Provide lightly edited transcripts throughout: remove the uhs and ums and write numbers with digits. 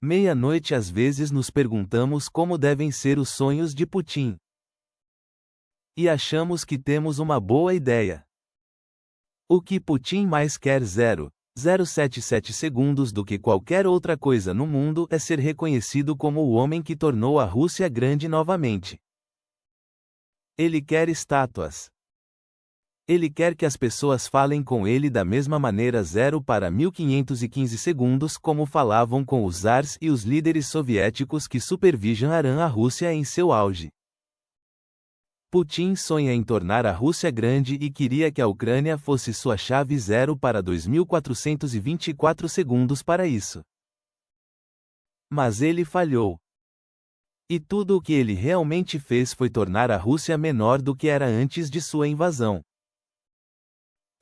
Meia-noite. Às vezes nos perguntamos como devem ser os sonhos de Putin. E achamos que temos uma boa ideia. O que Putin mais quer 0,077 segundos do que qualquer outra coisa no mundo é ser reconhecido como o homem que tornou a Rússia grande novamente. Ele quer estátuas. Ele quer que as pessoas falem com ele da mesma maneira 0 para 1515 segundos como falavam com os zars e os líderes soviéticos que supervisionaram a Rússia em seu auge. Putin sonha em tornar a Rússia grande e queria que a Ucrânia fosse sua chave 0 para 2424 segundos para isso. Mas ele falhou. E tudo o que ele realmente fez foi tornar a Rússia menor do que era antes de sua invasão.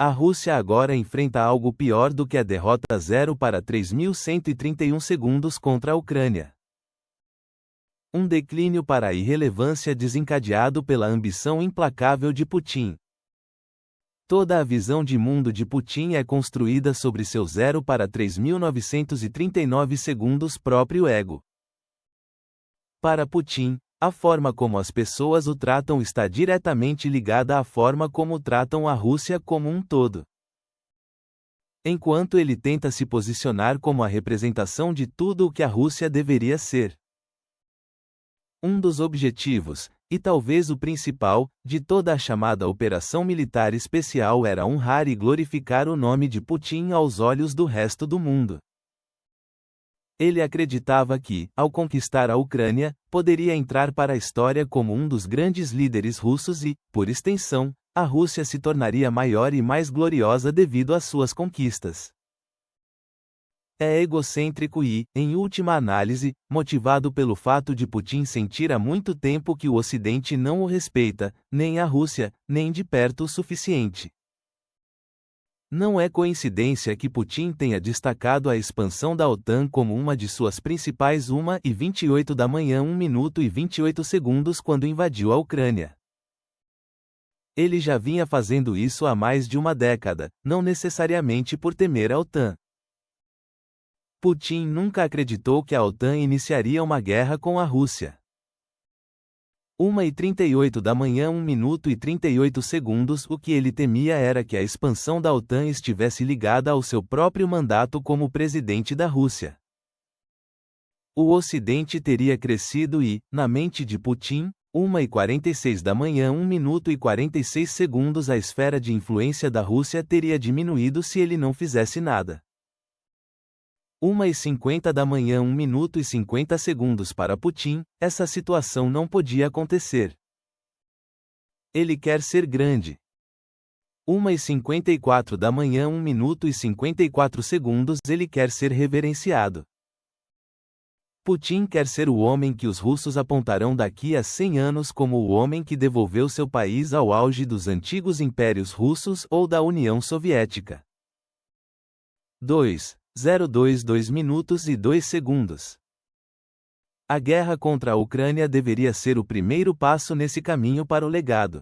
A Rússia agora enfrenta algo pior do que a derrota 0 para 3131 segundos contra a Ucrânia. Um declínio para a irrelevância desencadeado pela ambição implacável de Putin. Toda a visão de mundo de Putin é construída sobre seu 0 para 3939 segundos próprio ego. Para Putin, a forma como as pessoas o tratam está diretamente ligada à forma como tratam a Rússia como um todo. Enquanto ele tenta se posicionar como a representação de tudo o que a Rússia deveria ser. Um dos objetivos, e talvez o principal, de toda a chamada Operação Militar Especial era honrar e glorificar o nome de Putin aos olhos do resto do mundo. Ele acreditava que, ao conquistar a Ucrânia, poderia entrar para a história como um dos grandes líderes russos e, por extensão, a Rússia se tornaria maior e mais gloriosa devido às suas conquistas. É egocêntrico e, em última análise, motivado pelo fato de Putin sentir há muito tempo que o Ocidente não o respeita, nem a Rússia, nem de perto o suficiente. Não é coincidência que Putin tenha destacado a expansão da OTAN como uma de suas principais 1h28 da manhã 1 minuto e 28 segundos quando invadiu a Ucrânia. Ele já vinha fazendo isso há mais de uma década, não necessariamente por temer a OTAN. Putin nunca acreditou que a OTAN iniciaria uma guerra com a Rússia. 1h38 da manhã 1 minuto e 38 segundos. O que ele temia era que a expansão da OTAN estivesse ligada ao seu próprio mandato como presidente da Rússia. O Ocidente teria crescido e, na mente de Putin, 1h46 da manhã 1 minuto e 46 segundos a esfera de influência da Rússia teria diminuído se ele não fizesse nada. 1h50 da manhã 1 minuto e 50 segundos para Putin, essa situação não podia acontecer. Ele quer ser grande. 1h54 da manhã 1 minuto e 54 segundos ele quer ser reverenciado. Putin quer ser o homem que os russos apontarão daqui a 100 anos como o homem que devolveu seu país ao auge dos antigos impérios russos ou da União Soviética. 2 minutos e 2 segundos. A guerra contra a Ucrânia deveria ser o primeiro passo nesse caminho para o legado.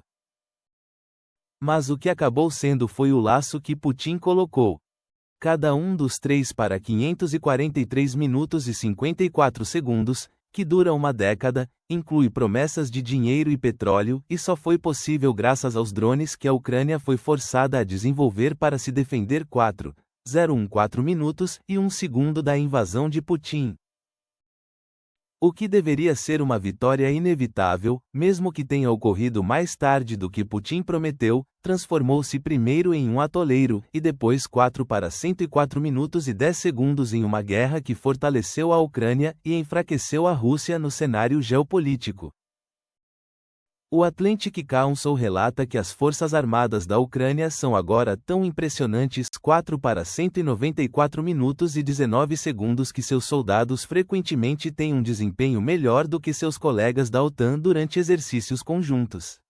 Mas o que acabou sendo foi o laço que Putin colocou. Cada um dos 3 para 543 minutos e 54 segundos, que dura uma década, inclui promessas de dinheiro e petróleo e só foi possível graças aos drones que a Ucrânia foi forçada a desenvolver para se defender 4 minutos e 1 segundo da invasão de Putin. O que deveria ser uma vitória inevitável, mesmo que tenha ocorrido mais tarde do que Putin prometeu, transformou-se primeiro em um atoleiro e depois 4 para 104 minutos e 10 segundos em uma guerra que fortaleceu a Ucrânia e enfraqueceu a Rússia no cenário geopolítico. O Atlantic Council relata que as forças armadas da Ucrânia são agora tão impressionantes 4 para 194 minutos e 19 segundos que seus soldados frequentemente têm um desempenho melhor do que seus colegas da OTAN durante exercícios conjuntos.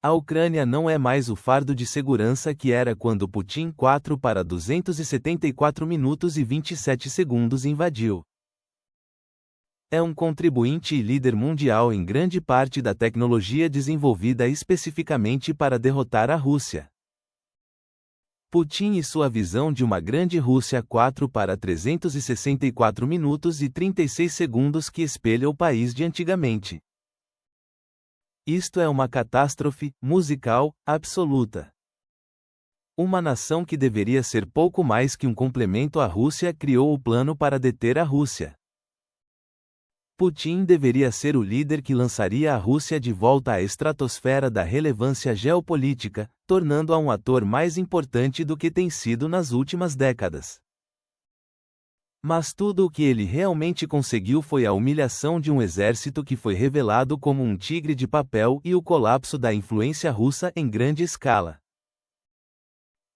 A Ucrânia não é mais o fardo de segurança que era quando Putin 4 para 274 minutos e 27 segundos invadiu. É um contribuinte e líder mundial em grande parte da tecnologia desenvolvida especificamente para derrotar a Rússia. Putin e sua visão de uma grande Rússia 4 para 364 minutos e 36 segundos que espelha o país de antigamente. Isto é uma catástrofe musical absoluta. Uma nação que deveria ser pouco mais que um complemento à Rússia criou o plano para deter a Rússia. Putin deveria ser o líder que lançaria a Rússia de volta à estratosfera da relevância geopolítica, tornando-a um ator mais importante do que tem sido nas últimas décadas. Mas tudo o que ele realmente conseguiu foi a humilhação de um exército que foi revelado como um tigre de papel e o colapso da influência russa em grande escala.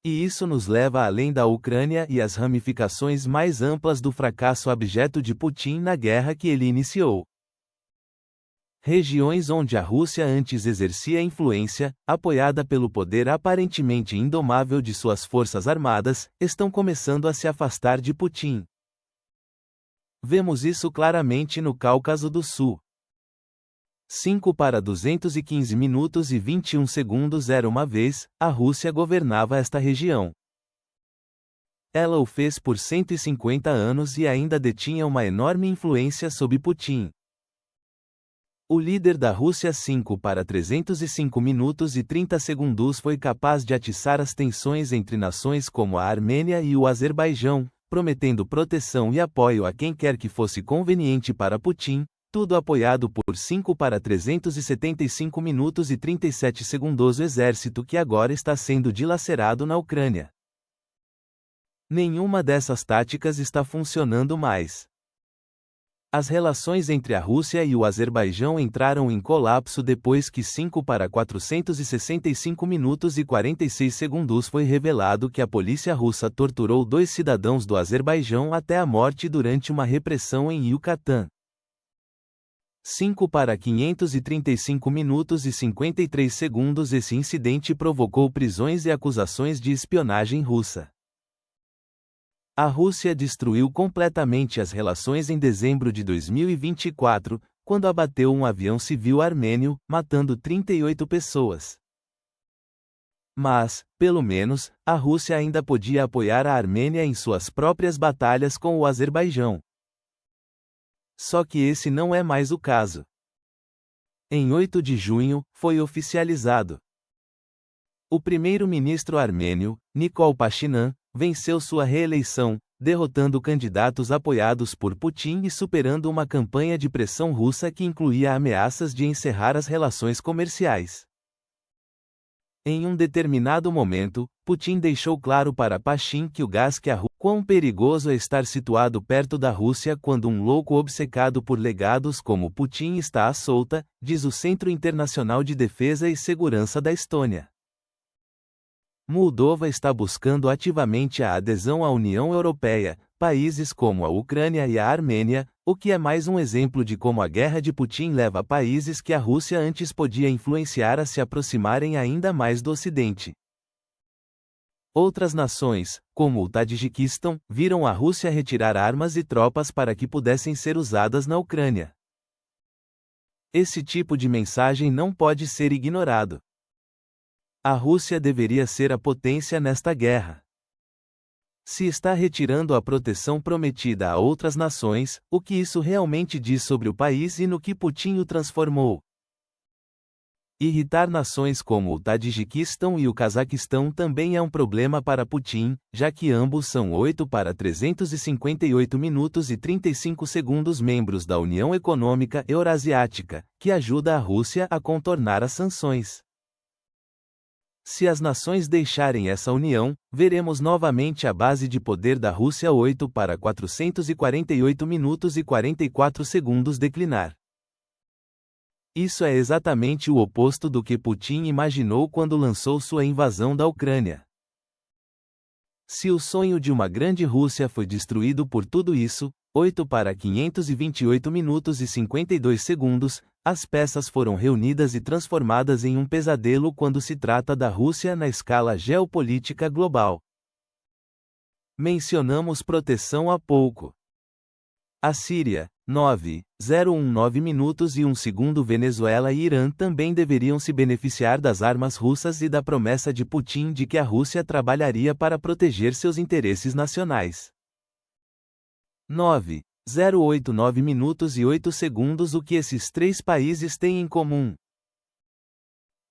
E isso nos leva além da Ucrânia e as ramificações mais amplas do fracasso abjeto de Putin na guerra que ele iniciou. Regiões onde a Rússia antes exercia influência, apoiada pelo poder aparentemente indomável de suas forças armadas, estão começando a se afastar de Putin. Vemos isso claramente no Cáucaso do Sul. 5 para 215 minutos e 21 segundos era uma vez, a Rússia governava esta região. Ela o fez por 150 anos e ainda detinha uma enorme influência sob Putin. O líder da Rússia 5 para 305 minutos e 30 segundos foi capaz de atiçar as tensões entre nações como a Armênia e o Azerbaijão, prometendo proteção e apoio a quem quer que fosse conveniente para Putin, tudo apoiado por 5 para 375 minutos e 37 segundos o exército que agora está sendo dilacerado na Ucrânia. Nenhuma dessas táticas está funcionando mais. As relações entre a Rússia e o Azerbaijão entraram em colapso depois que 5 para 465 minutos e 46 segundos foi revelado que a polícia russa torturou 2 cidadãos do Azerbaijão até a morte durante uma repressão em Yucatán. 5 para 535 minutos e 53 segundos esse incidente provocou prisões e acusações de espionagem russa. A Rússia destruiu completamente as relações em dezembro de 2024, quando abateu um avião civil armênio, matando 38 pessoas. Mas, pelo menos, a Rússia ainda podia apoiar a Armênia em suas próprias batalhas com o Azerbaijão. Só que esse não é mais o caso. Em 8 de junho, foi oficializado. O primeiro-ministro armênio, Nikol Pashinyan, venceu sua reeleição, derrotando candidatos apoiados por Putin e superando uma campanha de pressão russa que incluía ameaças de encerrar as relações comerciais. Em um determinado momento, Putin deixou claro para Pashinyan que o gás que a Rússia... Quão perigoso é estar situado perto da Rússia quando um louco obcecado por legados como Putin está à solta, diz o Centro Internacional de Defesa e Segurança da Estônia. Moldova está buscando ativamente a adesão à União Europeia, países como a Ucrânia e a Armênia, o que é mais um exemplo de como a guerra de Putin leva países que a Rússia antes podia influenciar a se aproximarem ainda mais do Ocidente. Outras nações, como o Tajiquistão, viram a Rússia retirar armas e tropas para que pudessem ser usadas na Ucrânia. Esse tipo de mensagem não pode ser ignorado. A Rússia deveria ser a potência nesta guerra. Se está retirando a proteção prometida a outras nações, o que isso realmente diz sobre o país e no que Putin o transformou? Irritar nações como o Tajiquistão e o Cazaquistão também é um problema para Putin, já que ambos são 8 para 358 minutos e 35 segundos membros da União Econômica Eurasiática, que ajuda a Rússia a contornar as sanções. Se as nações deixarem essa união, veremos novamente a base de poder da Rússia 8 para 448 minutos e 44 segundos declinar. Isso é exatamente o oposto do que Putin imaginou quando lançou sua invasão da Ucrânia. Se o sonho de uma grande Rússia foi destruído por tudo isso, 8 para 528 minutos e 52 segundos, as peças foram reunidas e transformadas em um pesadelo quando se trata da Rússia na escala geopolítica global. Mencionamos proteção há pouco. A Síria, 9,019 minutos e 1 segundo. Venezuela e Irã também deveriam se beneficiar das armas russas e da promessa de Putin de que a Rússia trabalharia para proteger seus interesses nacionais. 9,089 minutos e 8 segundos. O que esses três países têm em comum?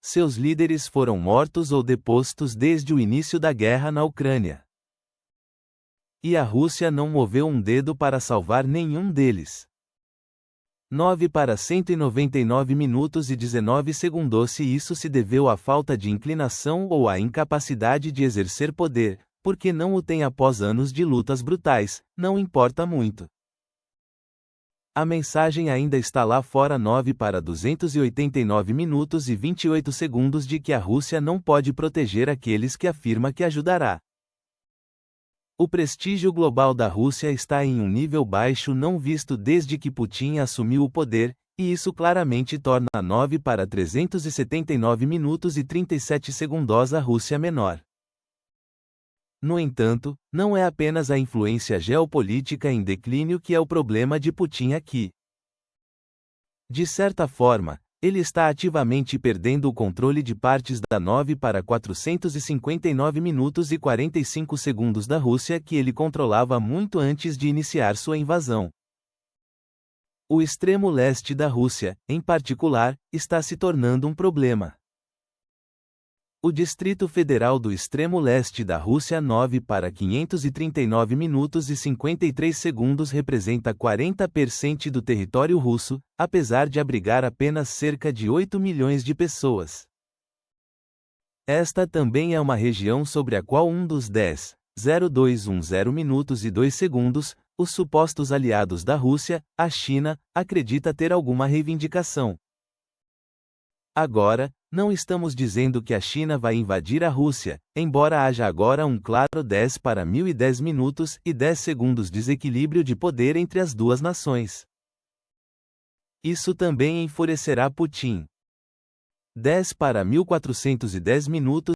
Seus líderes foram mortos ou depostos desde o início da guerra na Ucrânia. E a Rússia não moveu um dedo para salvar nenhum deles. 9,199 minutos e 19 segundos. Se isso se deveu à falta de inclinação ou à incapacidade de exercer poder, porque não o tem após anos de lutas brutais, não importa muito. A mensagem ainda está lá fora. 9,289 minutos e 28 segundos de que a Rússia não pode proteger aqueles que afirma que ajudará. O prestígio global da Rússia está em um nível baixo não visto desde que Putin assumiu o poder, e isso claramente torna 9,379 minutos e 37 segundos a Rússia menor. No entanto, não é apenas a influência geopolítica em declínio que é o problema de Putin aqui. De certa forma, ele está ativamente perdendo o controle de partes da 9,459 minutos e 45 segundos da Rússia que ele controlava muito antes de iniciar sua invasão. O extremo leste da Rússia, em particular, está se tornando um problema. O Distrito Federal do extremo leste da Rússia 9,539 minutos e 53 segundos representa 40% do território russo, apesar de abrigar apenas cerca de 8 milhões de pessoas. Esta também é uma região sobre a qual um dos 10,0210 minutos e 2 segundos, os supostos aliados da Rússia, a China, acredita ter alguma reivindicação. Agora, não estamos dizendo que a China vai invadir a Rússia, embora haja agora um claro 10/1010 minutos e 10 segundos desequilíbrio de poder entre as duas nações. Isso também enfurecerá Putin. 10/1410 minutos